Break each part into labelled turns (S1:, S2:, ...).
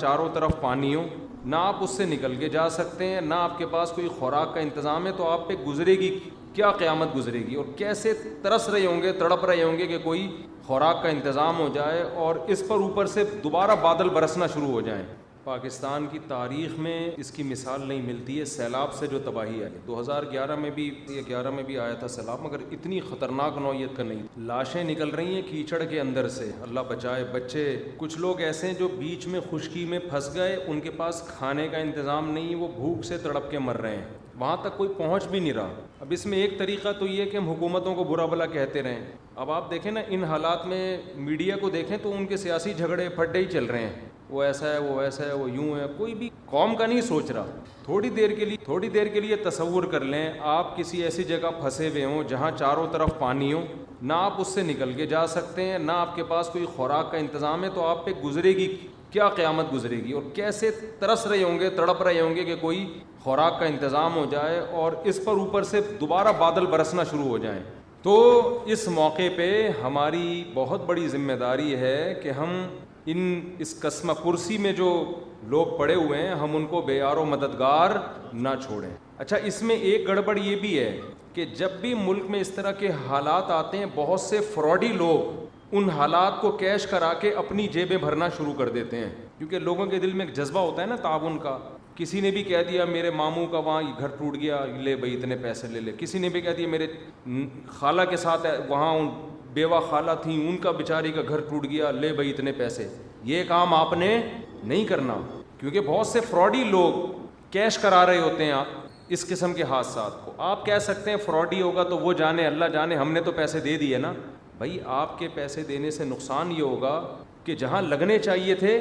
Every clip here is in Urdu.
S1: چاروں طرف پانی ہو، نہ آپ اس سے نکل کے جا سکتے ہیں، نہ آپ کے پاس کوئی خوراک کا انتظام ہے، تو آپ پہ گزرے گی کیا قیامت گزرے گی، اور کیسے ترس رہے ہوں گے، تڑپ رہے ہوں گے کہ کوئی خوراک کا انتظام ہو جائے اور اس پر اوپر سے دوبارہ بادل برسنا شروع ہو جائیں۔ پاکستان کی تاریخ میں اس کی مثال نہیں ملتی ہے، سیلاب سے جو تباہی آئی 2011 میں بھی آیا تھا سیلاب، مگر اتنی خطرناک نوعیت کا نہیں۔ لاشیں نکل رہی ہیں کیچڑ کے اندر سے، اللہ بچائے، بچے، کچھ لوگ ایسے ہیں جو بیچ میں خشکی میں پھنس گئے، ان کے پاس کھانے کا انتظام نہیں، وہ بھوک سے تڑپ کے مر رہے ہیں، وہاں تک کوئی پہنچ بھی نہیں رہا۔ اب اس میں ایک طریقہ تو یہ کہ ہم حکومتوں کو برا بھلا کہتے رہیں۔ اب آپ دیکھیں نا، ان حالات میں میڈیا کو دیکھیں تو ان کے سیاسی جھگڑے پھڈے ہی چل رہے ہیں، وہ ایسا ہے، وہ ویسا ہے، وہ یوں ہے، کوئی بھی قوم کا نہیں سوچ رہا۔ تھوڑی دیر کے لیے تصور کر لیں، آپ کسی ایسی جگہ پھنسے ہوئے ہوں جہاں چاروں طرف پانی ہو، نہ آپ اس سے نکل کے جا سکتے ہیں، نہ آپ کے پاس کوئی خوراک کا انتظام ہے، تو آپ پہ گزرے گی کیا قیامت گزرے گی، اور کیسے ترس رہے ہوں گے، تڑپ رہے ہوں گے کہ کوئی خوراک کا انتظام ہو جائے اور اس پر اوپر سے دوبارہ بادل برسنا شروع ہو جائیں۔ تو اس موقع پہ ہماری بہت بڑی ذمہ داری ہے کہ ہم اس قسمہ کرسی میں جو لوگ پڑے ہوئے ہیں، ہم ان کو بے یار و مددگار نہ چھوڑیں۔ اچھا، اس میں ایک گڑبڑ یہ بھی ہے کہ جب بھی ملک میں اس طرح کے حالات آتے ہیں، بہت سے فراڈی لوگ ان حالات کو کیش کرا کے اپنی جیبیں بھرنا شروع کر دیتے ہیں، کیونکہ لوگوں کے دل میں ایک جذبہ ہوتا ہے نا تعاون کا۔ کسی نے بھی کہہ دیا میرے ماموں کا وہاں گھر ٹوٹ گیا، لے بھائی اتنے پیسے لے لے۔ کسی نے بھی کہہ دیا میرے خالہ کے ساتھ وہاں بیوہ خالہ تھیں، ان کا بیچاری کا گھر ٹوٹ گیا، لے بھائی اتنے پیسے۔ یہ کام آپ نے نہیں کرنا، کیونکہ بہت سے فراڈی لوگ کیش کرا رہے ہوتے ہیں اس قسم کے حادثات کو۔ آپ کہہ سکتے ہیں فراڈی ہوگا تو وہ جانے، اللہ جانے، ہم نے تو پیسے دے دیے نا۔ بھائی آپ کے پیسے دینے سے نقصان یہ ہوگا کہ جہاں لگنے چاہیے تھے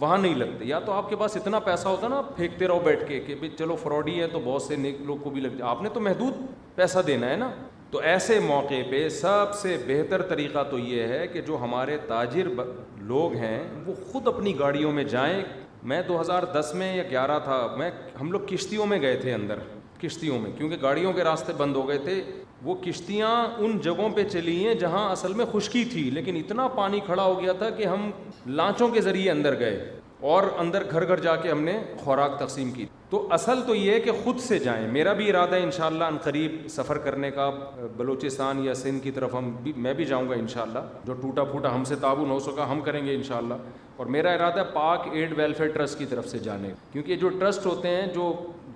S1: وہاں نہیں لگتے، یا تو آپ کے پاس اتنا پیسہ ہوتا نا، پھینکتے رہو بیٹھ کے کہ بھئی چلو فراڈی ہے تو بہت سے نیک لوگ کو بھی لگ جائے، آپ نے تو محدود پیسہ دینا ہے نا۔ تو ایسے موقع پہ سب سے بہتر طریقہ تو یہ ہے کہ جو ہمارے تاجر لوگ ہیں وہ خود اپنی گاڑیوں میں جائیں۔ میں 2010 میں یا 11 تھا، ہم لوگ کشتیوں میں گئے تھے، اندر کشتیوں میں، کیونکہ گاڑیوں کے راستے بند ہو گئے تھے۔ وہ کشتیاں ان جگہوں پہ چلی ہیں جہاں اصل میں خشکی تھی، لیکن اتنا پانی کھڑا ہو گیا تھا کہ ہم لانچوں کے ذریعے اندر گئے اور اندر گھر گھر جا کے ہم نے خوراک تقسیم کی۔ تو اصل تو یہ ہے کہ خود سے جائیں۔ میرا بھی ارادہ ہے انشاءاللہ عنقریب سفر کرنے کا، بلوچستان یا سندھ کی طرف میں بھی جاؤں گا انشاءاللہ۔ جو ٹوٹا پھوٹا ہم سے تعاون ہو سکا ہم کریں گے انشاءاللہ، اور میرا ارادہ ہے پاک ایڈ ویلفیئر ٹرسٹ کی طرف سے جانے، کیونکہ جو ٹرسٹ ہوتے ہیں،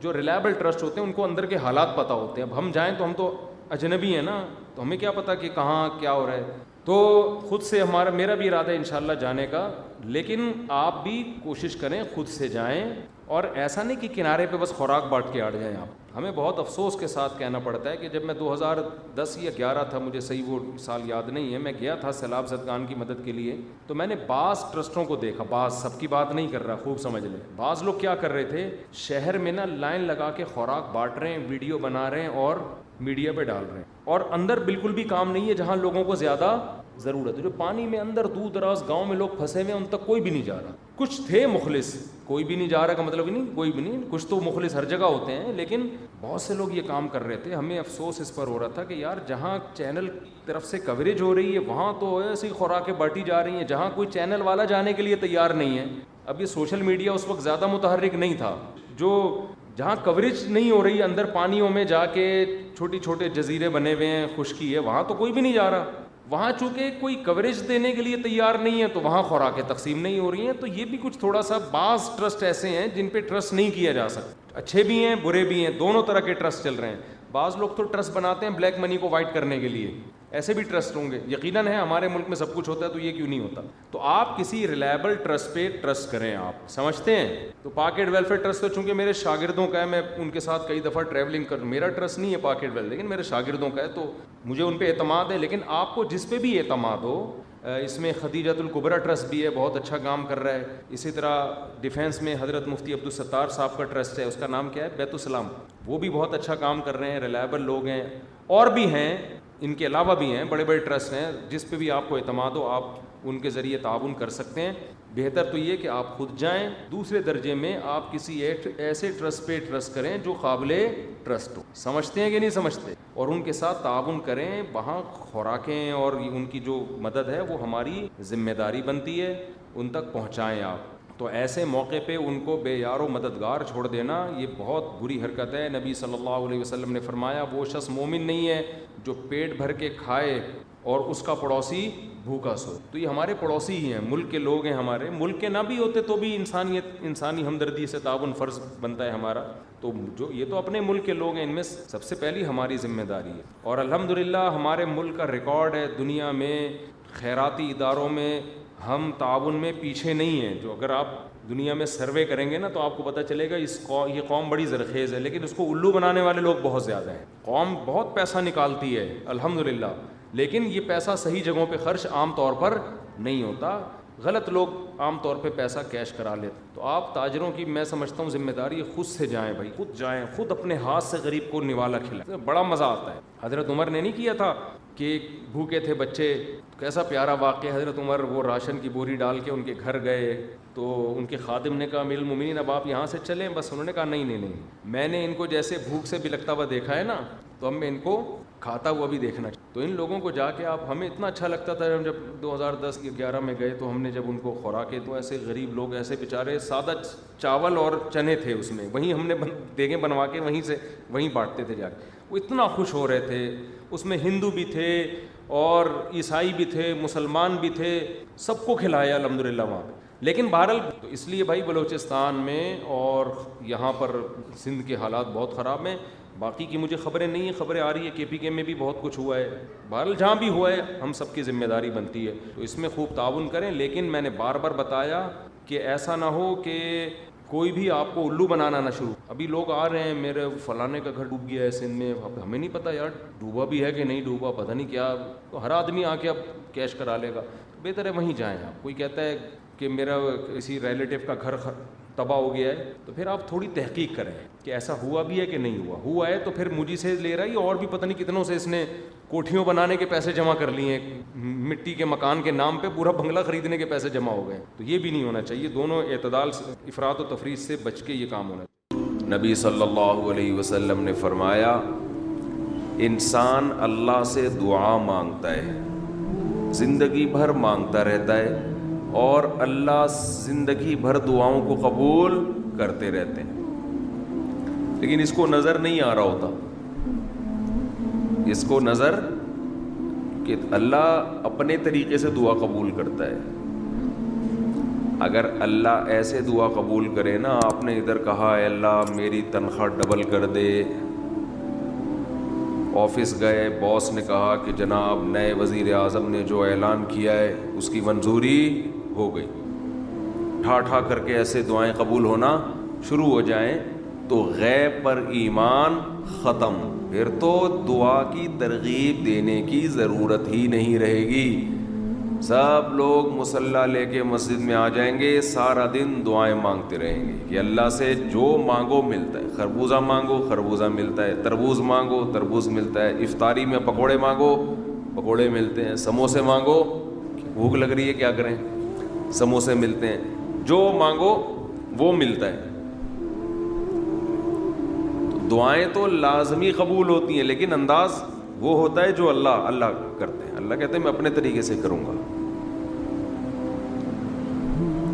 S1: جو ریلائبل ٹرسٹ ہوتے ہیں، ان کو اندر کے حالات پتہ ہوتے ہیں۔ اب ہم جائیں تو ہم تو اجنبی ہیں نا، تو ہمیں کیا پتہ کہ کہاں کیا ہو رہا ہے۔ تو خود سے میرا بھی ارادہ ہے انشاءاللہ جانے کا، لیکن آپ بھی کوشش کریں خود سے جائیں، اور ایسا نہیں کہ کنارے پہ بس خوراک بانٹ کے آ جائیں آپ۔ ہمیں بہت افسوس کے ساتھ کہنا پڑتا ہے کہ جب میں 2010 یا 11 تھا، مجھے صحیح وہ سال یاد نہیں ہے، میں گیا تھا سیلاب زدگان کی مدد کے لیے، تو میں نے بعض ٹرسٹوں کو دیکھا، بعض، سب کی بات نہیں کر رہا، خوب سمجھ لیں، بعض لوگ کیا کر رہے تھے، شہر میں نا لائن لگا کے خوراک بانٹ رہے ہیں، ویڈیو بنا رہے ہیں اور میڈیا پہ ڈال رہے ہیں، اور اندر بالکل بھی کام نہیں ہے جہاں لوگوں کو زیادہ ضرورت ہے۔ جو پانی میں اندر دور دراز گاؤں میں لوگ پھنسے ہوئے ہیں، ان تک کوئی بھی نہیں جا رہا۔ کچھ تھے مخلص، کوئی بھی نہیں جا رہا کا مطلب ہی نہیں کوئی بھی نہیں، کچھ تو مخلص ہر جگہ ہوتے ہیں، لیکن بہت سے لوگ یہ کام کر رہے تھے۔ ہمیں افسوس اس پر ہو رہا تھا کہ یار جہاں چینل طرف سے کوریج ہو رہی ہے وہاں تو ایسی خوراکیں بانٹی جا رہی ہیں، جہاں کوئی چینل والا جانے کے لیے تیار نہیں ہے۔ اب یہ سوشل میڈیا اس وقت زیادہ متحرک نہیں تھا، جہاں کوریج نہیں ہو رہی، اندر پانیوں میں جا کے چھوٹے جزیرے بنے ہوئے ہیں، خشکی ہے، وہاں تو کوئی بھی نہیں جا رہا۔ وہاں چونکہ کوئی کوریج دینے کے لیے تیار نہیں ہے تو وہاں خوراکیں تقسیم نہیں ہو رہی ہیں۔ تو یہ بھی کچھ تھوڑا سا، بعض ٹرسٹ ایسے ہیں جن پہ ٹرسٹ نہیں کیا جا سکتا، اچھے بھی ہیں برے بھی ہیں، دونوں طرح کے ٹرسٹ چل رہے ہیں۔ بعض لوگ تو ٹرسٹ بناتے ہیں بلیک منی کو وائٹ کرنے کے لیے، ایسے بھی ٹرسٹ ہوں گے، یقیناً ہے، ہمارے ملک میں سب کچھ ہوتا ہے تو یہ کیوں نہیں ہوتا۔ تو آپ کسی ریلائبل ٹرسٹ پہ ٹرسٹ کریں، آپ سمجھتے ہیں۔ تو پاک ایڈ ویلفیئر ٹرسٹ تو چونکہ میرے شاگردوں کا ہے، میں ان کے ساتھ کئی دفعہ ٹریولنگ کر، میرا ٹرسٹ نہیں ہے پاک ایڈ ویلفیئر، لیکن میرے شاگردوں کا ہے، تو مجھے ان پہ اعتماد ہے۔ لیکن آپ کو جس پہ بھی اعتماد ہو، اس میں خدیجۃ الکبریٰ ٹرسٹ بھی ہے، بہت اچھا کام کر رہا ہے۔ اسی طرح ڈیفینس میں حضرت مفتی عبدالستار صاحب کا ٹرسٹ ہے، اس کا نام کیا ہے، بیت السلام، وہ بھی بہت اچھا کام کر رہے ہیں، ریلائبل لوگ ہیں۔ اور بھی ہیں، ان کے علاوہ بھی ہیں، بڑے بڑے ٹرسٹ ہیں، جس پہ بھی آپ کو اعتماد ہو آپ ان کے ذریعے تعاون کر سکتے ہیں۔ بہتر تو یہ کہ آپ خود جائیں، دوسرے درجے میں آپ کسی ایسے ٹرسٹ پہ ٹرسٹ کریں جو قابل ٹرسٹ ہو۔ سمجھتے ہیں کہ نہیں سمجھتے؟ اور ان کے ساتھ تعاون کریں، وہاں خوراکیں اور ان کی جو مدد ہے وہ ہماری ذمہ داری بنتی ہے، ان تک پہنچائیں آپ۔ تو ایسے موقع پہ ان کو بے یار و مددگار چھوڑ دینا یہ بہت بری حرکت ہے۔ نبی صلی اللہ علیہ وسلم نے فرمایا وہ شخص مومن نہیں ہے جو پیٹ بھر کے کھائے اور اس کا پڑوسی بھوکا سوئے۔ تو یہ ہمارے پڑوسی ہی ہیں، ملک کے لوگ ہیں ہمارے، ملک کے نہ بھی ہوتے تو بھی انسانی ہمدردی سے تعاون فرض بنتا ہے ہمارا۔ تو جو یہ تو اپنے ملک کے لوگ ہیں، ان میں سب سے پہلی ہماری ذمہ داری ہے۔ اور الحمدللہ ہمارے ملک کا ریکارڈ ہے دنیا میں خیراتی اداروں میں، ہم تعاون میں پیچھے نہیں ہیں۔ جو اگر آپ دنیا میں سروے کریں گے نا تو آپ کو پتہ چلے گا یہ قوم بڑی زرخیز ہے، لیکن اس کو الو بنانے والے لوگ بہت زیادہ ہیں۔ قوم بہت پیسہ نکالتی ہے الحمدللہ، لیکن یہ پیسہ صحیح جگہوں پہ خرچ عام طور پر نہیں ہوتا، غلط لوگ عام طور پہ پیسہ کیش کرا لیتے۔ تو آپ تاجروں کی میں سمجھتا ہوں ذمہ داری خود سے جائیں بھائی، خود جائیں، خود اپنے ہاتھ سے غریب کو نوالا کھلائیں، بڑا مزہ آتا ہے۔ حضرت عمر نے نہیں کیا تھا کہ بھوکے تھے بچے، کیسا پیارا واقعہ۔ حضرت عمر وہ راشن کی بوری ڈال کے ان کے گھر گئے تو ان کے خادم نے کہا امیر المومنین اب آپ یہاں سے چلیں، بس انہوں نے کہا نہیں، میں نے ان کو جیسے بھوک سے بلکتا ہوا دیکھا ہے نا تو اب میں ان کو کھاتا ہوا بھی دیکھنا چاہیے۔ تو ان لوگوں کو جا کے آپ، ہمیں اتنا اچھا لگتا تھا جب 2010-11 میں گئے تو ہم نے جب ان کو خوراکیں، تو ایسے غریب لوگ ایسے بیچارے سادہ چاول اور چنے تھے اس میں، وہیں ہم نے دیگیں بنوا کے وہیں بانٹتے تھے جا کے، وہ اتنا خوش ہو رہے تھے۔ اس میں ہندو بھی تھے اور عیسائی بھی تھے، مسلمان بھی تھے، سب کو کھلایا الحمدللہ وہاں پہ۔ لیکن بہرحال تو اس لیے بھائی بلوچستان میں اور یہاں پر سندھ کے حالات بہت خراب ہیں، باقی کی مجھے خبریں نہیں ہیں، خبریں آ رہی ہے KPK میں بھی بہت کچھ ہوا ہے، بہرحال جہاں بھی ہوا ہے ہم سب کی ذمہ داری بنتی ہے، تو اس میں خوب تعاون کریں۔ لیکن میں نے بار بار بتایا کہ ایسا نہ ہو کہ کوئی بھی آپ کو الو بنانا نہ شروع۔ ابھی لوگ آ رہے ہیں میرے فلانے کا گھر ڈوب گیا ہے سندھ میں، اب ہمیں نہیں پتہ یار ڈوبا بھی ہے کہ نہیں ڈوبا، پتہ نہیں کیا، تو ہر آدمی آ کے اب کیش کرا لے گا، بہتر ہے وہیں جائیں آپ۔ کوئی کہتا ہے کہ میرا کسی ریلیٹیو کا گھر تباہ ہو گیا ہے تو پھر آپ تھوڑی تحقیق کریں کہ ایسا ہوا بھی ہے کہ نہیں ہوا ہے تو پھر مجھے سے لے رہا ہے اور بھی پتہ نہیں کتنوں سے اس نے کوٹھیوں بنانے کے پیسے جمع کر لیے ہیں، مٹی کے مکان کے نام پہ پورا بنگلہ خریدنے کے پیسے جمع ہو گئے، تو یہ بھی نہیں ہونا چاہیے۔ دونوں اعتدال، افراط و تفریط سے بچ کے یہ کام ہونا چاہیے۔ نبی صلی اللہ علیہ وسلم نے فرمایا انسان اللہ سے دعا مانگتا ہے، زندگی بھر مانگتا رہتا ہے، اور اللہ زندگی بھر دعاؤں کو قبول کرتے رہتے ہیں، لیکن اس کو نظر نہیں آ رہا ہوتا، اس کو نظر کہ اللہ اپنے طریقے سے دعا قبول کرتا ہے۔ اگر اللہ ایسے دعا قبول کرے نا، آپ نے ادھر کہا اے اللہ میری تنخواہ ڈبل کر دے، آفس گئے باس نے کہا کہ جناب نئے وزیر اعظم نے جو اعلان کیا ہے اس کی منظوری ہو گئی، ٹھا کر کے ایسے دعائیں قبول ہونا شروع ہو جائیں تو غیب پر ایمان ختم، پھر تو دعا کی ترغیب دینے کی ضرورت ہی نہیں رہے گی۔ سب لوگ مصلی لے کے مسجد میں آ جائیں گے، سارا دن دعائیں مانگتے رہیں گے کہ اللہ سے جو مانگو ملتا ہے، خربوزہ مانگو خربوزہ ملتا ہے، تربوز مانگو تربوز ملتا ہے، افطاری میں پکوڑے مانگو پکوڑے ملتے ہیں، سموسے مانگو، بھوک لگ رہی ہے کیا کریں، سموسے ملتے ہیں، جو مانگو وہ ملتا ہے۔ دعائیں تو لازمی قبول ہوتی ہیں، لیکن انداز وہ ہوتا ہے جو اللہ کرتے ہیں۔ اللہ کہتے ہیں میں اپنے طریقے سے کروں گا۔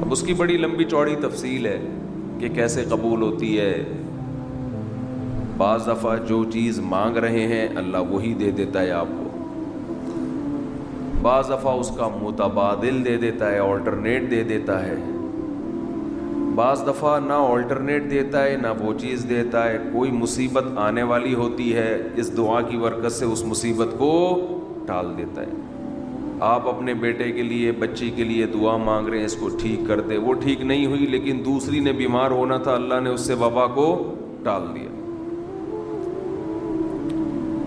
S1: اب اس کی بڑی لمبی چوڑی تفصیل ہے کہ کیسے قبول ہوتی ہے۔ بعض دفعہ جو چیز مانگ رہے ہیں اللہ وہی دے دیتا ہے آپ کو، بعض دفعہ اس کا متبادل دے دیتا ہے، آلٹرنیٹ دے دیتا ہے، بعض دفعہ نہ آلٹرنیٹ دیتا ہے نہ وہ چیز دیتا ہے، کوئی مصیبت آنے والی ہوتی ہے، اس دعا کی برکت سے اس مصیبت کو ٹال دیتا ہے۔ آپ اپنے بیٹے کے لیے بچی کے لیے دعا مانگ رہے ہیں اس کو ٹھیک کر دے، وہ ٹھیک نہیں ہوئی لیکن دوسری نے بیمار ہونا تھا، اللہ نے اس سے وبا کو ٹال دیا۔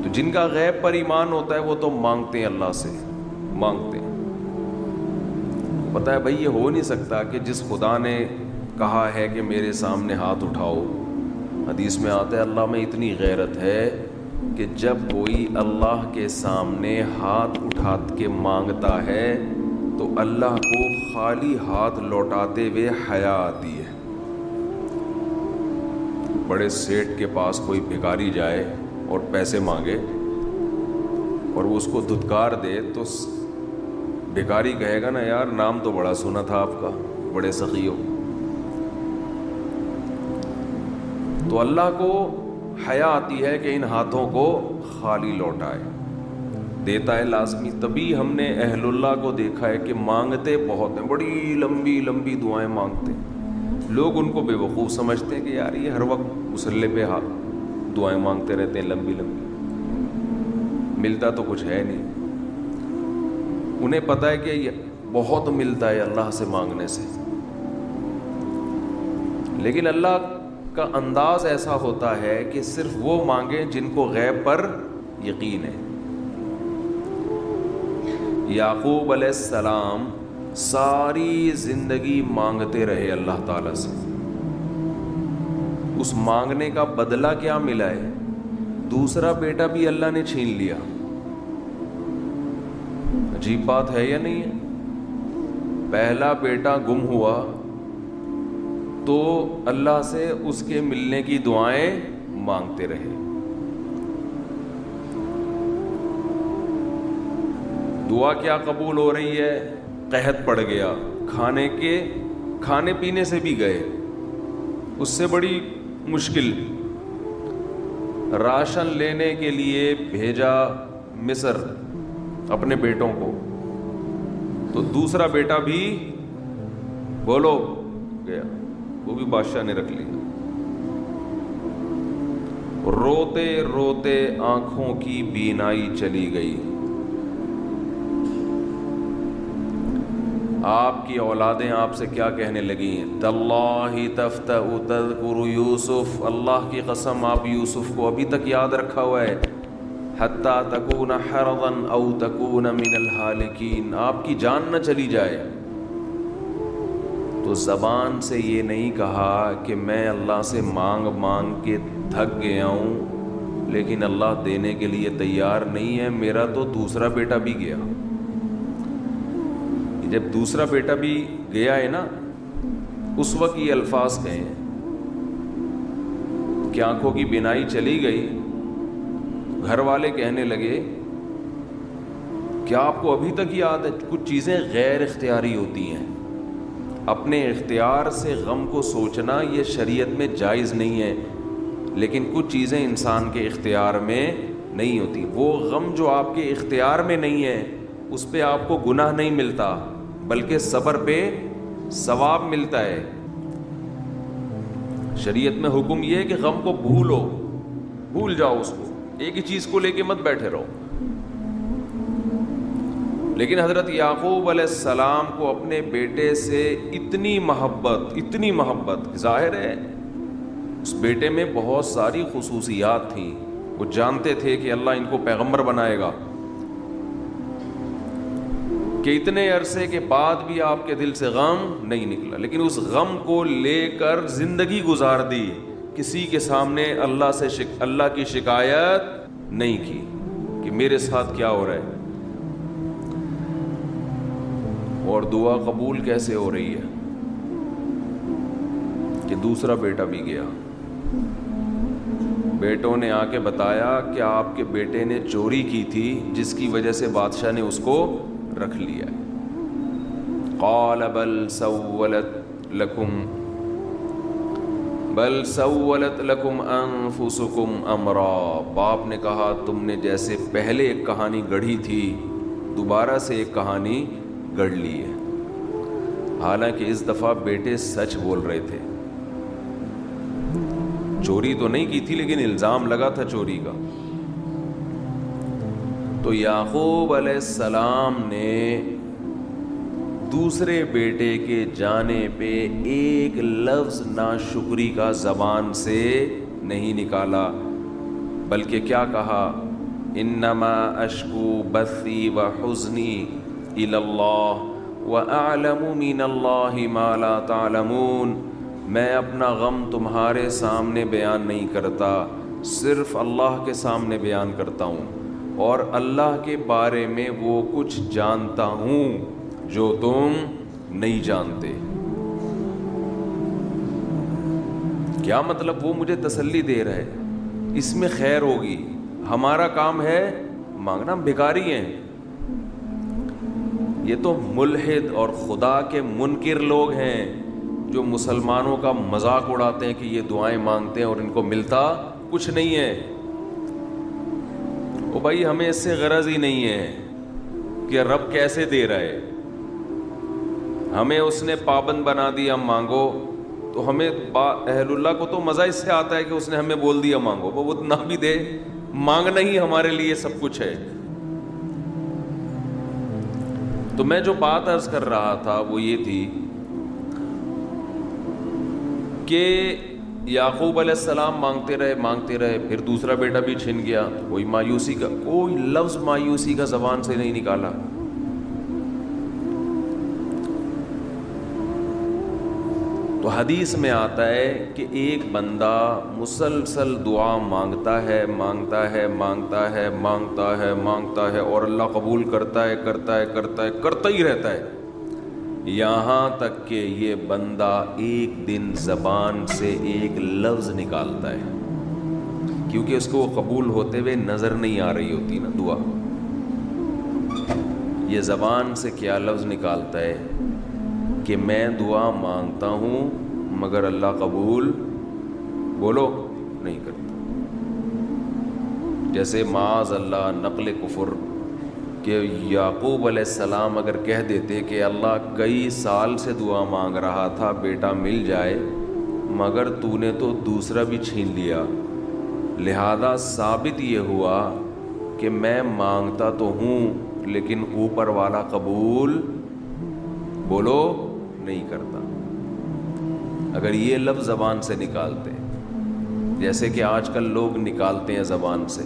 S1: تو جن کا غیب پر ایمان ہوتا ہے وہ تو مانگتے ہیں، اللہ سے مانگتے ہیں۔ پتہ ہے بھائی یہ ہو نہیں سکتا کہ جس خدا نے کہا ہے کہ میرے سامنے ہاتھ اٹھاؤ، حدیث میں آتا ہے اللہ میں اتنی غیرت ہے کہ جب کوئی اللہ کے سامنے ہاتھ اٹھا کے مانگتا ہے تو اللہ کو خالی ہاتھ لوٹاتے ہوئے حیا آتی ہے۔ بڑے سیٹ کے پاس کوئی بھکاری جائے اور پیسے مانگے اور وہ اس کو دھتکار دے تو بھکاری کہے گا نا یار نام تو بڑا سنا تھا آپ کا، بڑے سخی ہو،
S2: تو اللہ کو حیا آتی ہے کہ ان ہاتھوں کو خالی لوٹائے. دیتا ہے لازمی. تبھی ہم نے اہل اللہ کو دیکھا ہے کہ مانگتے بہت ہیں, بڑی لمبی لمبی دعائیں مانگتے ہیں. لوگ ان کو بے وقوف سمجھتے ہیں کہ یار یہ ہر وقت مصلی پہ دعائیں مانگتے رہتے ہیں لمبی لمبی, ملتا تو کچھ ہے نہیں. انہیں پتہ ہے کہ یہ بہت ملتا ہے اللہ سے مانگنے سے, لیکن اللہ کا انداز ایسا ہوتا ہے کہ صرف وہ مانگیں جن کو غیب پر یقین ہے. یعقوب علیہ السلام ساری زندگی مانگتے رہے اللہ تعالیٰ سے. اس مانگنے کا بدلہ کیا ملا ہے؟ دوسرا بیٹا بھی اللہ نے چھین لیا. عجیب بات ہے یا نہیں ہے؟ پہلا بیٹا گم ہوا تو اللہ سے اس کے ملنے کی دعائیں مانگتے رہے. دعا کیا قبول ہو رہی ہے؟ قحط پڑ گیا, کھانے پینے سے بھی گئے, اس سے بڑی مشکل. راشن لینے کے لیے بھیجا مصر اپنے بیٹوں کو, تو دوسرا بیٹا بھی بولو گیا, وہ بھی بادشاہ نے رکھ لیا. روتے روتے آنکھوں کی بینائی چلی گئی. آپ کی اولادیں آپ سے کیا کہنے لگیں؟ تاللہ تفتأ تذکر یوسف, اللہ کی قسم آپ یوسف کو ابھی تک یاد رکھا ہوا ہے. حتی تکون حرضا او تکون من الہالکین, آپ کی جان نہ چلی جائے. تو زبان سے یہ نہیں کہا کہ میں اللہ سے مانگ مانگ کے تھک گیا ہوں لیکن اللہ دینے کے لیے تیار نہیں ہے, میرا تو دوسرا بیٹا بھی گیا. جب دوسرا بیٹا بھی گیا ہے نا, اس وقت یہ الفاظ کہیں کہ آنکھوں کی بینائی چلی گئی. گھر والے کہنے لگے کیا آپ کو ابھی تک یاد ہے؟ کچھ چیزیں غیر اختیاری ہوتی ہیں. اپنے اختیار سے غم کو سوچنا یہ شریعت میں جائز نہیں ہے, لیکن کچھ چیزیں انسان کے اختیار میں نہیں ہوتی. وہ غم جو آپ کے اختیار میں نہیں ہے اس پہ آپ کو گناہ نہیں ملتا, بلکہ صبر پہ ثواب ملتا ہے. شریعت میں حکم یہ ہے کہ غم کو بھول جاؤ, اس کو ایک ہی چیز کو لے کے مت بیٹھے رہو. لیکن حضرت یعقوب علیہ السلام کو اپنے بیٹے سے اتنی محبت, ظاہر ہے اس بیٹے میں بہت ساری خصوصیات تھیں. وہ جانتے تھے کہ اللہ ان کو پیغمبر بنائے گا, کہ اتنے عرصے کے بعد بھی آپ کے دل سے غم نہیں نکلا, لیکن اس غم کو لے کر زندگی گزار دی. کسی کے سامنے اللہ کی شکایت نہیں کی کہ میرے ساتھ کیا ہو رہا ہے. اور دعا قبول کیسے ہو رہی ہے کہ دوسرا بیٹا بھی گیا. بیٹوں نے آ کے بتایا کہ آپ کے بیٹے نے چوری کی تھی جس کی وجہ سے بادشاہ نے اس کو رکھ لیا. قال بل سولت لکم انفسکم امرا, باپ نے کہا تم نے جیسے پہلے ایک کہانی گڑھی تھی دوبارہ سے ایک کہانی گڑھ لی ہے. حالانکہ اس دفعہ بیٹے سچ بول رہے تھے, چوری تو نہیں کی تھی لیکن الزام لگا تھا چوری کا. تو یعقوب علیہ السلام نے دوسرے بیٹے کے جانے پہ ایک لفظ ناشکری کا زبان سے نہیں نکالا, بلکہ کیا کہا؟ انما اشکو بثی وحزنی الی اللہ واعلم من اللہ ما لا تعلمون. میں اپنا غم تمہارے سامنے بیان نہیں کرتا, صرف اللہ کے سامنے بیان کرتا ہوں, اور اللہ کے بارے میں وہ کچھ جانتا ہوں جو تم نہیں جانتے. کیا مطلب؟ وہ مجھے تسلی دے رہے, اس میں خیر ہوگی. ہمارا کام ہے مانگنا, ہم بھکاری ہیں. یہ تو ملحد اور خدا کے منکر لوگ ہیں جو مسلمانوں کا مذاق اڑاتے ہیں کہ یہ دعائیں مانگتے ہیں اور ان کو ملتا کچھ نہیں ہے. او بھائی ہمیں اس سے غرض ہی نہیں ہے کہ رب کیسے دے رہا ہے, ہمیں اس نے پابند بنا دیا مانگو, تو ہمیں اہل اللہ کو تو مزہ اس سے آتا ہے کہ اس نے ہمیں بول دیا مانگو, وہ نہ بھی دے, مانگنا ہی ہمارے لیے سب کچھ ہے. تو میں جو بات عرض کر رہا تھا وہ یہ تھی کہ یعقوب علیہ السلام مانگتے رہے, پھر دوسرا بیٹا بھی چھن گیا, کوئی مایوسی کا کوئی لفظ مایوسی کا زبان سے نہیں نکالا. تو حدیث میں آتا ہے کہ ایک بندہ مسلسل دعا مانگتا ہے اور اللہ قبول کرتا ہی رہتا ہے, یہاں تک کہ یہ بندہ ایک دن زبان سے ایک لفظ نکالتا ہے, کیونکہ اس کو وہ قبول ہوتے ہوئے نظر نہیں آ رہی ہوتی نا دعا. یہ زبان سے کیا لفظ نکالتا ہے کہ میں دعا مانگتا ہوں مگر اللہ قبول بولو نہیں کرتا. جیسے معاذ اللہ نقل کفر کہ یعقوب علیہ السلام اگر کہہ دیتے کہ اللہ کئی سال سے دعا مانگ رہا تھا بیٹا مل جائے, مگر تو نے تو دوسرا بھی چھین لیا, لہذا ثابت یہ ہوا کہ میں مانگتا تو ہوں لیکن اوپر والا قبول بولو نہیں کرتا. اگر یہ لفظ زبان سے نکالتے جیسے کہ آج کل لوگ نکالتے ہیں زبان سے,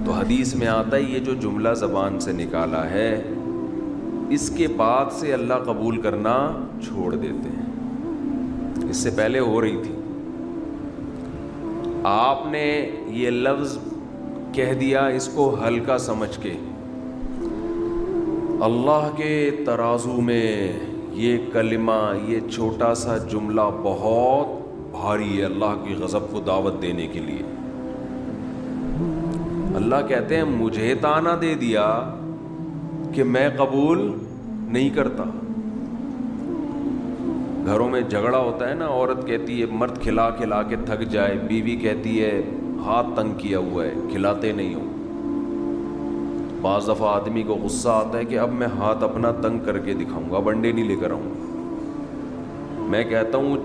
S2: تو حدیث میں آتا ہے یہ جو جملہ زبان سے نکالا ہے اس کے بعد سے اللہ قبول کرنا چھوڑ دیتے ہیں. اس سے پہلے ہو رہی تھی, آپ نے یہ لفظ کہہ دیا اس کو ہلکا سمجھ کے, اللہ کے ترازو میں یہ کلمہ, یہ چھوٹا سا جملہ بہت بھاری ہے اللہ کی غضب کو دعوت دینے کے لیے. اللہ کہتے ہیں مجھے تانا دے دیا کہ میں قبول نہیں کرتا. گھروں میں جھگڑا ہوتا ہے نا, عورت کہتی ہے مرد کھلا کھلا کے تھک جائے, بیوی کہتی ہے ہاتھ تنگ کیا ہوا ہے کھلاتے نہیں ہوں. بعض دفعہ آدمی کو غصہ آتا ہے کہ اب میں ہاتھ اپنا تنگ کر کے دکھاؤں گا, اب انڈے نہیں لے کر آؤں گا. میں کہتا ہوں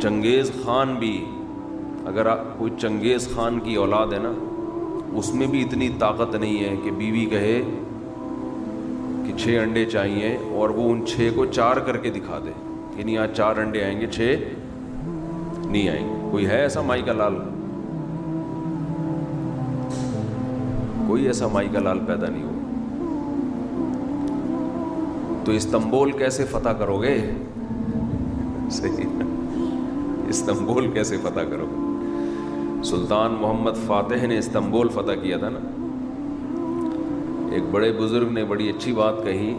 S2: چنگیز خان بھی, اگر کوئی چنگیز خان کی اولاد ہے نا, اس میں بھی اتنی طاقت نہیں ہے کہ بیوی کہے کہ 6 انڈے چاہیے اور وہ ان 6 کو 4 کر کے دکھا دے کہ نہیں آج 4 انڈے آئیں گے 6 نہیں آئیں گے. کوئی ہے ایسا مائی کا لال؟ کوئی ایسا مائی کا لال پیدا نہیں ہو. تو استنبول کیسے فتح کرو گے؟ صحیح, استنبول کیسے فتح کرو گے؟ سلطان محمد فاتح نے استنبول فتح کیا تھا نا. ایک بڑے بزرگ نے بڑی اچھی بات کہی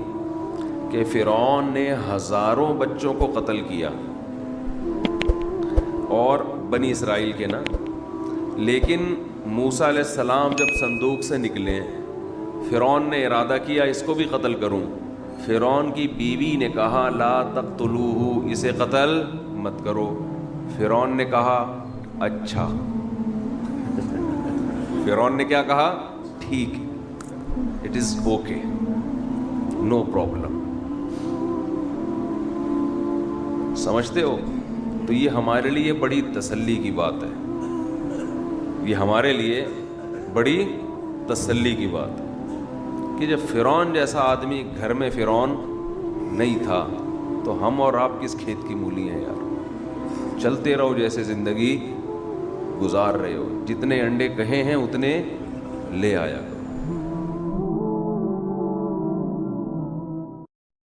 S2: کہ فرعون نے ہزاروں بچوں کو قتل کیا اور بنی اسرائیل کے نا, لیکن موسیٰ علیہ السلام جب صندوق سے نکلے فرعون نے ارادہ کیا اس کو بھی قتل کروں. فرعون کی بیوی نے کہا لا تقتلوہ, اسے قتل مت کرو. فرعون نے کہا اچھا. فرعون نے کیا کہا؟ ٹھیک, it is okay, no problem. سمجھتے ہو؟ تو یہ ہمارے لیے بڑی تسلی کی بات ہے, یہ ہمارے لیے بڑی تسلی کی بات ہے کہ جب فرعون جیسا آدمی گھر میں فرعون نہیں تھا تو ہم اور آپ کس کھیت کی مولی ہیں یار. چلتے رہو جیسے زندگی گزار رہے ہو, جتنے انڈے کہے ہیں اتنے لے آیا کرو.